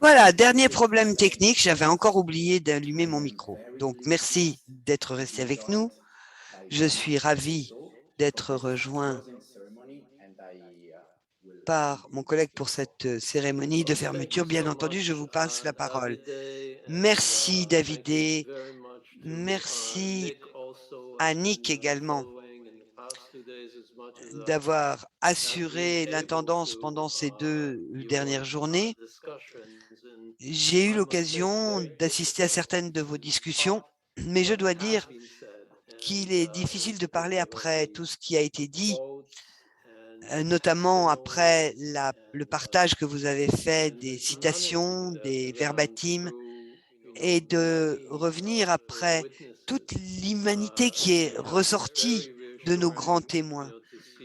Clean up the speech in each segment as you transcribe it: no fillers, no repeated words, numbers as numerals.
Voilà, dernier problème technique, j'avais encore oublié d'allumer mon micro. Donc, merci d'être resté avec nous. Je suis ravi d'être rejoint par mon collègue pour cette cérémonie de fermeture. Bien entendu, je vous passe la parole. Merci David, merci à Nick également d'avoir assuré l'intendance pendant ces 2 dernières journées. J'ai eu l'occasion d'assister à certaines de vos discussions, mais je dois dire qu'il est difficile de parler après tout ce qui a été dit, notamment après le partage que vous avez fait des citations, des verbatims, et de revenir après toute l'humanité qui est ressortie de nos grands témoins.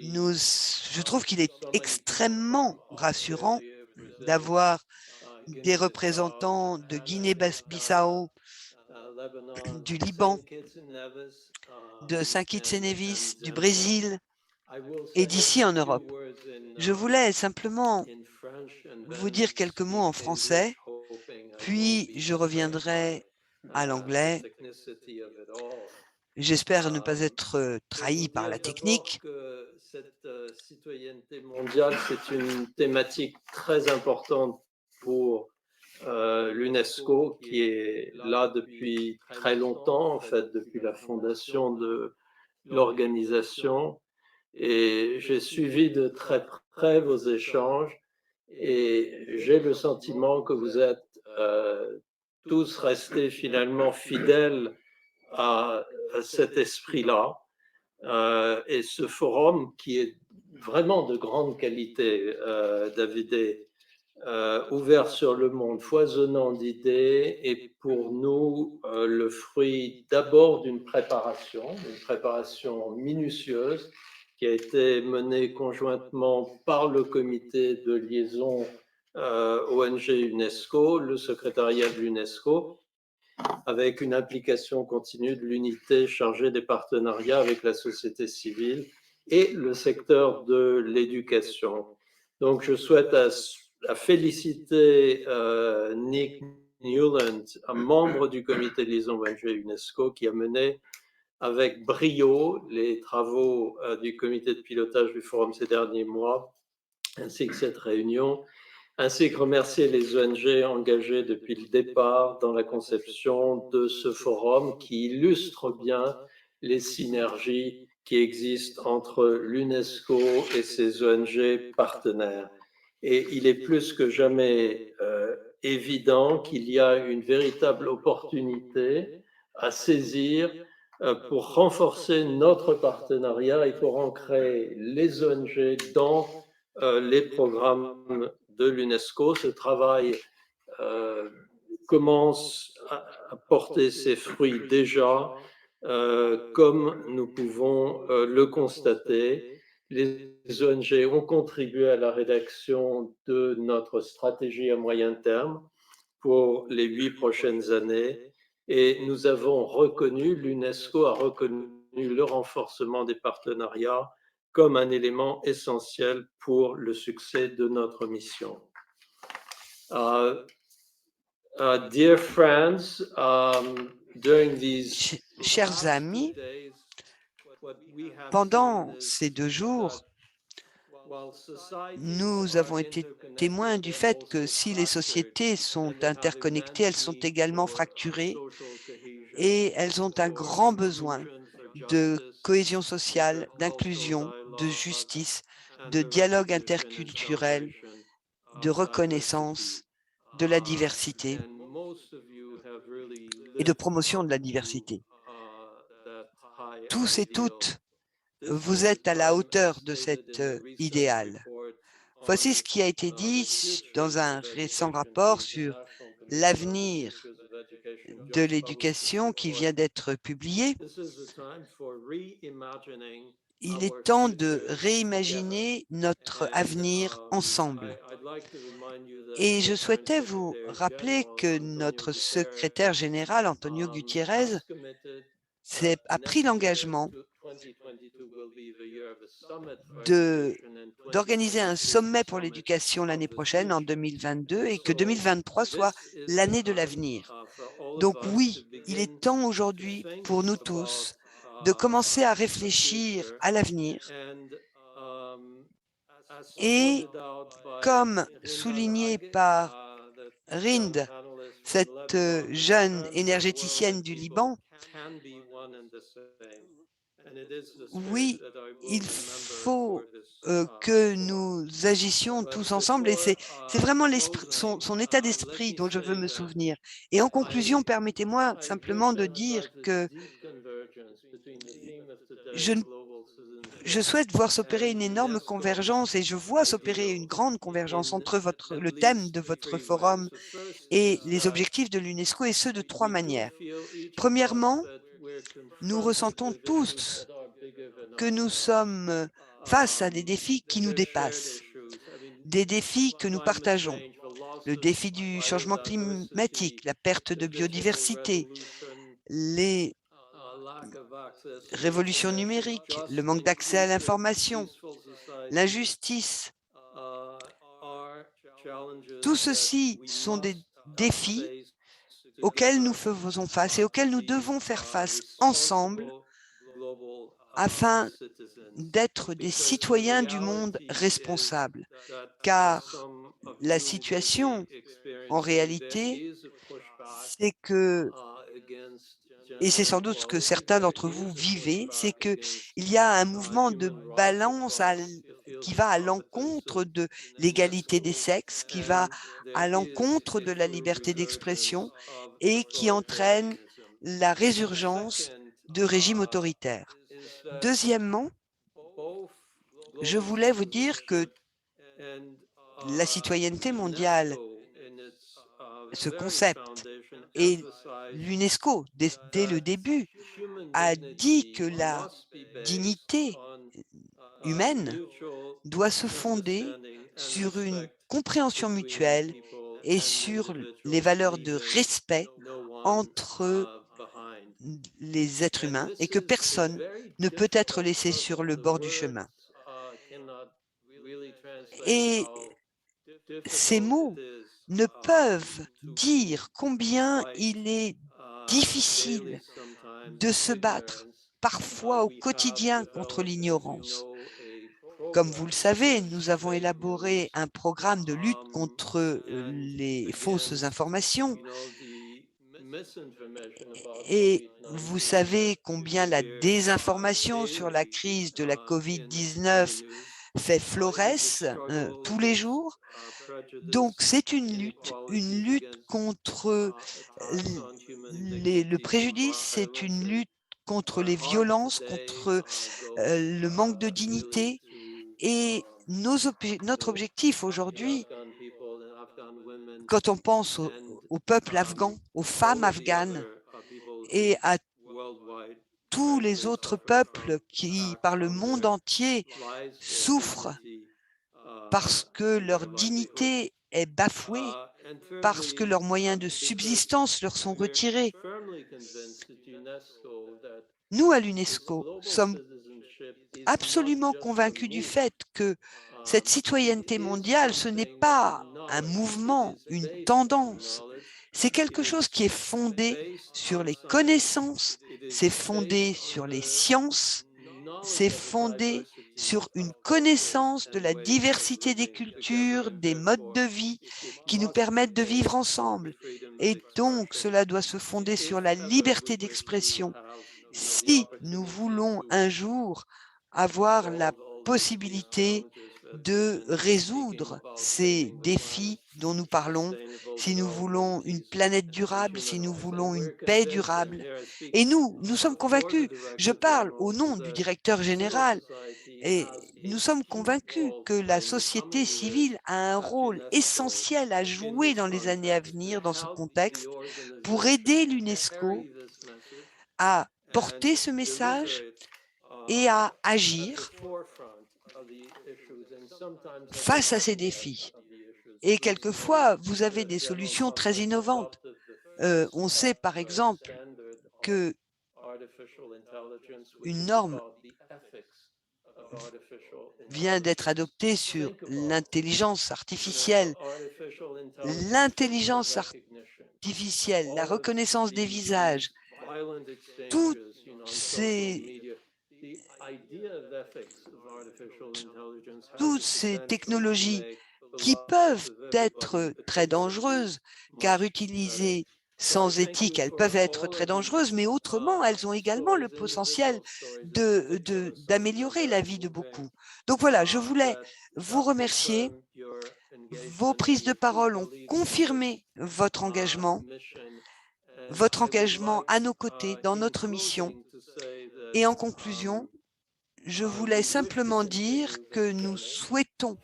Je trouve qu'il est extrêmement rassurant d'avoir des représentants de Guinée-Bissau, du Liban, de Saint Kitts et Nevis, du Brésil et d'ici en Europe. Je voulais simplement vous dire quelques mots en français, puis je reviendrai à l'anglais. J'espère ne pas être trahi par la technique. Que cette citoyenneté mondiale, c'est une thématique très importante pour l'UNESCO, qui est là depuis très longtemps, en fait, depuis la fondation de l'organisation. Et j'ai suivi de très près vos échanges et j'ai le sentiment que vous êtes tous restés finalement fidèles à cet esprit-là. Et ce forum qui est vraiment de grande qualité, David, ouvert sur le monde, foisonnant d'idées, et pour nous le fruit d'abord d'une préparation minutieuse qui a été menée conjointement par le comité de liaison ONG UNESCO, le secrétariat de l'UNESCO, avec une implication continue de l'unité chargée des partenariats avec la société civile et le secteur de l'éducation. Donc, je souhaite à féliciter Nick Newland, un membre du comité de liaison ONG UNESCO, qui a mené avec brio les travaux du comité de pilotage du forum ces derniers mois, ainsi que cette réunion, ainsi que remercier les ONG engagées depuis le départ dans la conception de ce forum qui illustre bien les synergies qui existent entre l'UNESCO et ses ONG partenaires. Et il est plus que jamais évident qu'il y a une véritable opportunité à saisir pour renforcer notre partenariat et pour ancrer les ONG dans les programmes de l'UNESCO. Ce travail commence à porter ses fruits déjà, comme nous pouvons le constater. Les ONG ont contribué à la rédaction de notre stratégie à moyen terme pour les 8 prochaines années et nous avons reconnu, l'UNESCO a reconnu le renforcement des partenariats comme un élément essentiel pour le succès de notre mission. Dear friends, during these Chers amis, pendant ces 2 jours, nous avons été témoins du fait que si les sociétés sont interconnectées, elles sont également fracturées et elles ont un grand besoin de cohésion sociale, d'inclusion, de justice, de dialogue interculturel, de reconnaissance de la diversité et de promotion de la diversité. Tous et toutes, vous êtes à la hauteur de cet idéal. Voici ce qui a été dit dans un récent rapport sur l'avenir de l'éducation qui vient d'être publié. Il est temps de réimaginer notre avenir ensemble. Et je souhaitais vous rappeler que notre secrétaire général, Antonio Gutiérrez, a pris l'engagement de d'organiser un sommet pour l'éducation l'année prochaine, en 2022, et que 2023 soit l'année de l'avenir. Donc oui, il est temps aujourd'hui pour nous tous de commencer à réfléchir à l'avenir et, comme souligné par Rind, cette jeune énergéticienne du Liban, oui, il faut que nous agissions tous ensemble, et c'est vraiment son état d'esprit dont je veux me souvenir. Et en conclusion, permettez-moi simplement de dire que je, ne- je souhaite voir s'opérer une énorme convergence, et je vois s'opérer une grande convergence entre le thème de votre forum et les objectifs de l'UNESCO, et ce de trois manières. Premièrement, nous ressentons tous que nous sommes face à des défis qui nous dépassent, des défis que nous partageons. Le défi du changement climatique, la perte de biodiversité, les révolutions numériques, le manque d'accès à l'information, l'injustice. Tout ceci sont des défis auxquels nous faisons face et auxquels nous devons faire face ensemble afin d'être des citoyens du monde responsables. Car la situation, en réalité, c'est que, et c'est sans doute ce que certains d'entre vous vivez, c'est qu'il y a un mouvement de balance qui va à l'encontre de l'égalité des sexes, qui va à l'encontre de la liberté d'expression et qui entraîne la résurgence de régimes autoritaires. Deuxièmement, je voulais vous dire que la citoyenneté mondiale, ce concept, et l'UNESCO, dès le début, a dit que la dignité humaine doit se fonder sur une compréhension mutuelle et sur les valeurs de respect entre les êtres humains, et que personne ne peut être laissé sur le bord du chemin. Et ces mots ne peuvent dire combien il est difficile de se battre parfois au quotidien contre l'ignorance. Comme vous le savez, nous avons élaboré un programme de lutte contre les fausses informations, et vous savez combien la désinformation sur la crise de la COVID-19 fait florès tous les jours. Donc c'est une lutte contre le préjudice, c'est une lutte contre les violences, contre le manque de dignité. Et notre objectif aujourd'hui, quand on pense au peuple afghan, aux femmes afghanes et à tous les autres peuples qui, par le monde entier, souffrent parce que leur dignité est bafouée, parce que leurs moyens de subsistance leur sont retirés. Nous, à l'UNESCO, sommes absolument convaincus du fait que cette citoyenneté mondiale, ce n'est pas un mouvement, une tendance, c'est quelque chose qui est fondé sur les connaissances, c'est fondé sur les sciences, c'est fondé sur une connaissance de la diversité des cultures, des modes de vie qui nous permettent de vivre ensemble. Et donc, cela doit se fonder sur la liberté d'expression. Si nous voulons un jour avoir la possibilité de résoudre ces défis dont nous parlons, si nous voulons une planète durable, si nous voulons une paix durable. Et nous sommes convaincus, je parle au nom du directeur général, et nous sommes convaincus que la société civile a un rôle essentiel à jouer dans les années à venir dans ce contexte pour aider l'UNESCO à porter ce message et à agir face à ces défis. Et quelquefois, vous avez des solutions très innovantes. On sait par exemple que une norme vient d'être adopté sur l'intelligence artificielle. L'intelligence artificielle, la reconnaissance des visages, toutes ces, toutes ces technologies qui peuvent être très dangereuses, car utilisées sans éthique, elles peuvent être très dangereuses, mais autrement, elles ont également le potentiel d'améliorer la vie de beaucoup. Donc voilà, je voulais vous remercier. Vos prises de parole ont confirmé votre engagement à nos côtés dans notre mission. Et en conclusion, je voulais simplement dire que nous souhaitons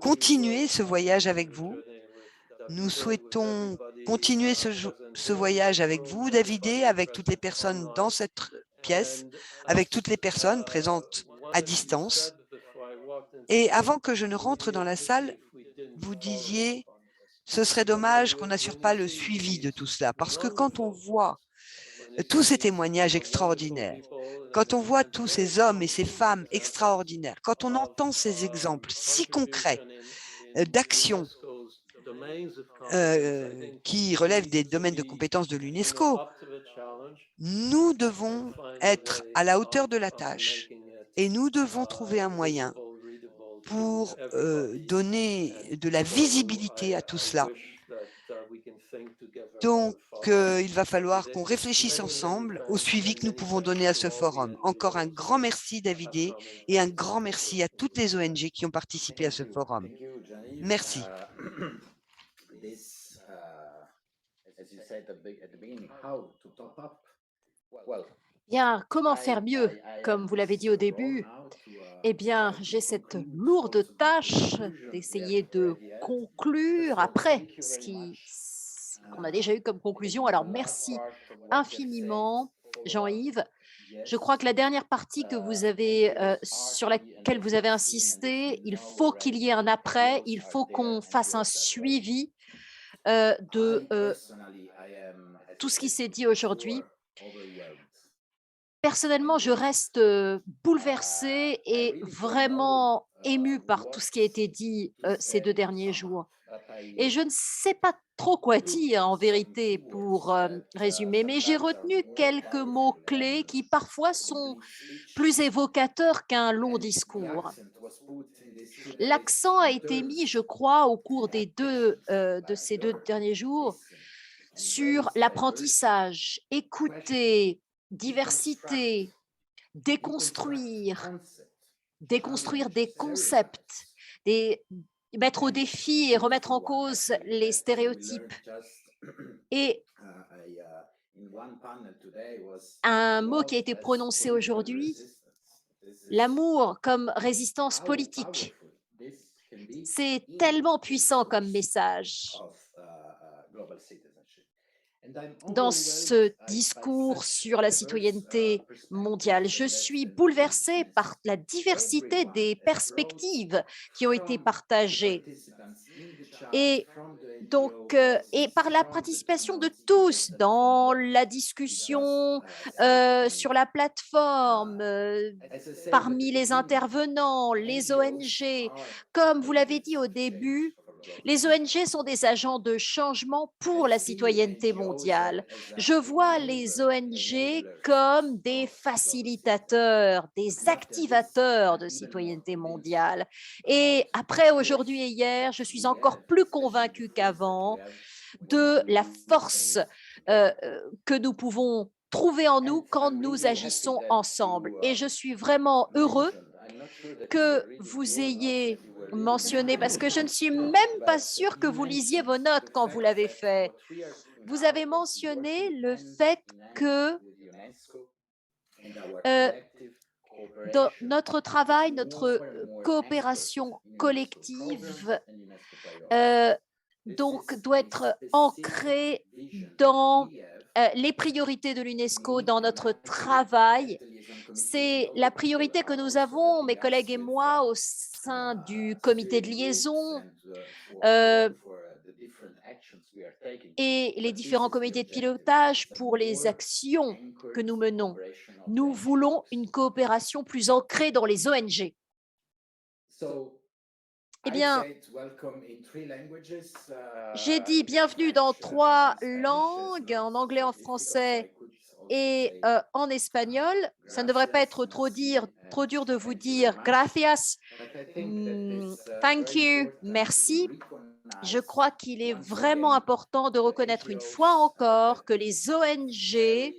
continuer ce voyage avec vous. Nous souhaitons continuer ce voyage avec vous, Davidé, avec toutes les personnes dans cette pièce, avec toutes les personnes présentes à distance. Et avant que je ne rentre dans la salle, vous disiez, ce serait dommage qu'on n'assure pas le suivi de tout cela, parce que quand on voit tous ces témoignages extraordinaires, quand on voit tous ces hommes et ces femmes extraordinaires, quand on entend ces exemples si concrets d'actions qui relèvent des domaines de compétences de l'UNESCO, nous devons être à la hauteur de la tâche et nous devons trouver un moyen pour donner de la visibilité à tout cela. Donc, il va falloir qu'on réfléchisse ensemble au suivi que nous pouvons donner à ce forum. Encore un grand merci, Davidé, et un grand merci à toutes les ONG qui ont participé à ce forum. Merci. Bien, comment faire mieux? Comme vous l'avez dit au début, eh bien, j'ai cette lourde tâche d'essayer de conclure après qu'on a déjà eu comme conclusion. Alors, merci infiniment, Jean-Yves. Je crois que la dernière partie que vous avez, sur laquelle vous avez insisté, il faut qu'il y ait un après, il faut qu'on fasse un suivi de tout ce qui s'est dit aujourd'hui. Personnellement, je reste bouleversée et vraiment émue par tout ce qui a été dit ces 2 derniers jours. Et je ne sais pas trop quoi dire en vérité pour résumer, mais j'ai retenu quelques mots-clés qui parfois sont plus évocateurs qu'un long discours. L'accent a été mis, je crois, au cours de ces 2 derniers jours sur l'apprentissage, écouter, diversité, déconstruire des concepts, mettre au défi et remettre en cause les stéréotypes. Et un mot qui a été prononcé aujourd'hui, l'amour comme résistance politique. C'est tellement puissant comme message. Dans ce discours sur la citoyenneté mondiale, je suis bouleversée par la diversité des perspectives qui ont été partagées et donc et par la participation de tous dans la discussion sur la plateforme, parmi les intervenants, les ONG. Comme vous l'avez dit au début, les ONG sont des agents de changement pour la citoyenneté mondiale. Je vois les ONG comme des facilitateurs, des activateurs de citoyenneté mondiale. Et après aujourd'hui et hier, je suis encore plus convaincue qu'avant de la force que nous pouvons trouver en nous quand nous agissons ensemble. Et je suis vraiment heureux que vous ayez mentionné, parce que je ne suis même pas sûre que vous lisiez vos notes quand vous l'avez fait. Vous avez mentionné le fait que dans notre travail, notre coopération collective donc doit être ancrée dans les priorités de l'UNESCO, dans notre travail. C'est la priorité que nous avons, mes collègues et moi, au sein du comité de liaison et les différents comités de pilotage pour les actions que nous menons. Nous voulons une coopération plus ancrée dans les ONG. Eh bien, j'ai dit bienvenue dans 3 langues, en anglais, en français et en espagnol. Ça ne devrait pas être trop dur de vous dire gracias, thank you, merci. Je crois qu'il est vraiment important de reconnaître une fois encore que les ONG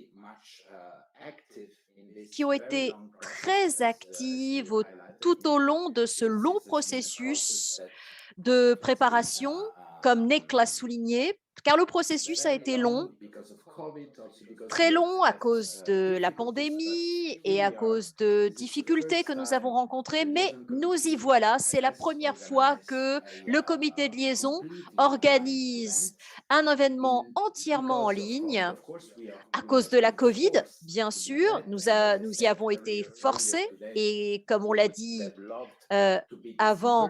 qui ont été très actives tout au long de ce long processus de préparation, comme Nick l'a souligné, car le processus a été long, très long à cause de la pandémie et à cause de difficultés que nous avons rencontrées, mais nous y voilà. C'est la première fois que le comité de liaison organise un événement entièrement en ligne à cause de la COVID, bien sûr. Nous y avons été forcés et comme on l'a dit avant,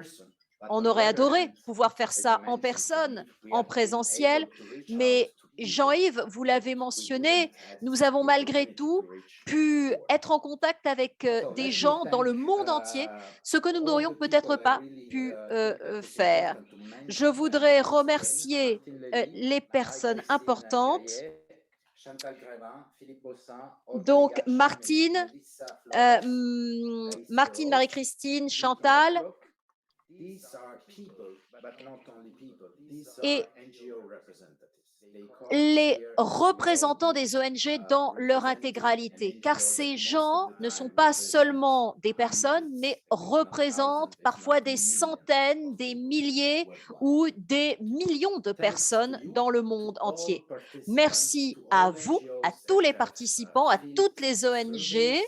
on aurait adoré pouvoir faire ça en personne, en présentiel, mais Jean-Yves, vous l'avez mentionné, nous avons malgré tout pu être en contact avec des gens dans le monde entier, ce que nous n'aurions peut-être pas pu faire. Je voudrais remercier les personnes importantes. Donc, Martine, Marie-Christine, Chantal, et les représentants des ONG dans leur intégralité, car ces gens ne sont pas seulement des personnes, mais représentent parfois des centaines, des milliers ou des millions de personnes dans le monde entier. Merci à vous, à tous les participants, à toutes les ONG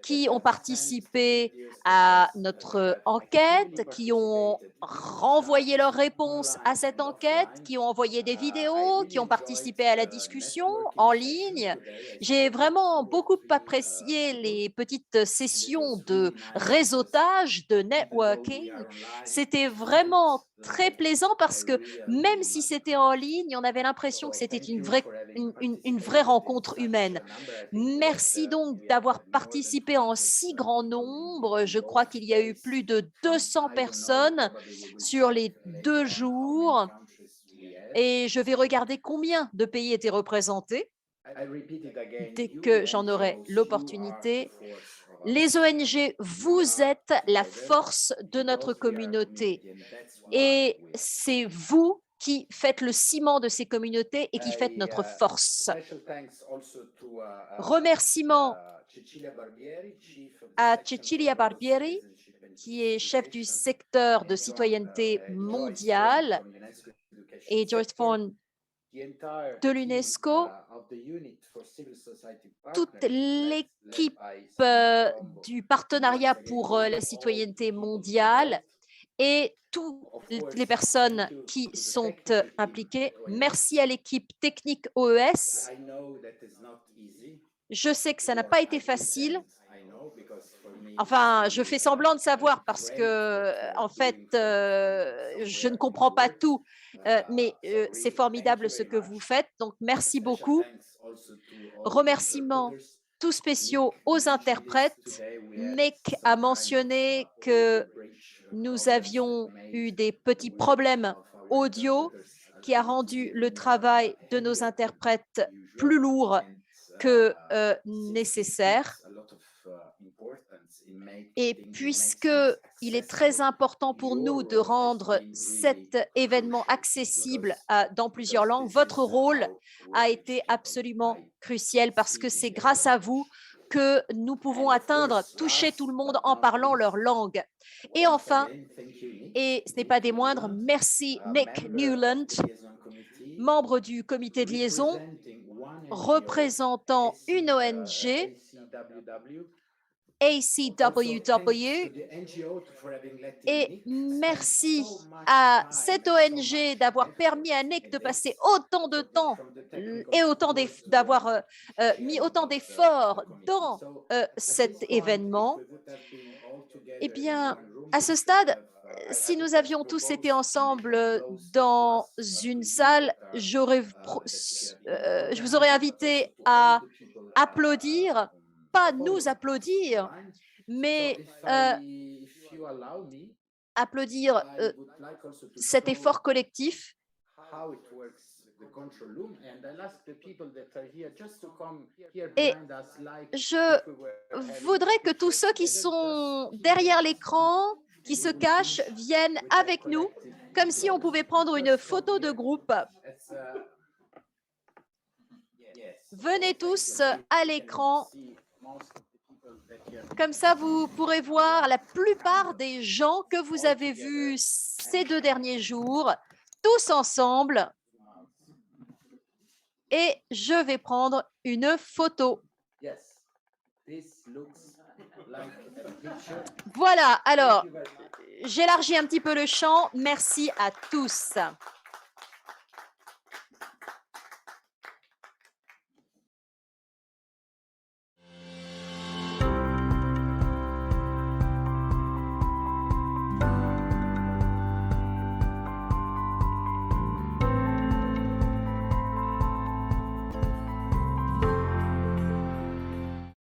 qui ont participé à notre enquête, qui ont renvoyé leurs réponses à cette enquête, qui ont envoyé des vidéos, qui ont participé à la discussion en ligne. J'ai vraiment beaucoup apprécié les petites sessions de réseautage, de networking. C'était vraiment très plaisant parce que même si c'était en ligne, on avait l'impression que c'était une vraie rencontre humaine. Merci donc d'avoir participé en si grand nombre. Je crois qu'il y a eu plus de 200 personnes sur les 2 jours et je vais regarder combien de pays étaient représentés dès que j'en aurai l'opportunité. Les ONG, vous êtes la force de notre communauté et c'est vous qui faites le ciment de ces communautés et qui faites notre force. Remerciements à Cecilia Barbieri, qui est chef du secteur de citoyenneté mondiale, et Joyce Fawn de l'UNESCO, toute l'équipe du partenariat pour la citoyenneté mondiale et toutes les personnes qui sont impliquées. Merci à l'équipe technique OES. Je sais que ça n'a pas été facile. Enfin, je fais semblant de savoir parce que, en fait, je ne comprends pas tout, mais c'est formidable ce que vous faites. Donc, merci beaucoup. Remerciements tout spéciaux aux interprètes. Nick a mentionné que nous avions eu des petits problèmes audio qui a rendu le travail de nos interprètes plus lourd que nécessaire. Et puisqu'il est très important pour nous de rendre cet événement accessible dans plusieurs langues, votre rôle a été absolument crucial parce que c'est grâce à vous que nous pouvons toucher tout le monde en parlant leur langue. Et enfin, et ce n'est pas des moindres, merci Nick Newland, membre du comité de liaison, représentant une ONG, ACWW, et merci à cette ONG d'avoir permis à Nick de passer autant de temps et d'avoir mis autant d'efforts dans cet événement. Eh bien, à ce stade, si nous avions tous été ensemble dans une salle, je vous aurais invité à applaudir, pas nous applaudir, mais applaudir cet effort collectif. Et je voudrais que tous ceux qui sont derrière l'écran, qui se cachent, viennent avec nous, comme si on pouvait prendre une photo de groupe. Venez tous à l'écran. Comme ça, vous pourrez voir la plupart des gens que vous avez vus ces 2 derniers jours, tous ensemble. Et je vais prendre une photo. Voilà, alors, j'élargis un petit peu le champ. Merci à tous.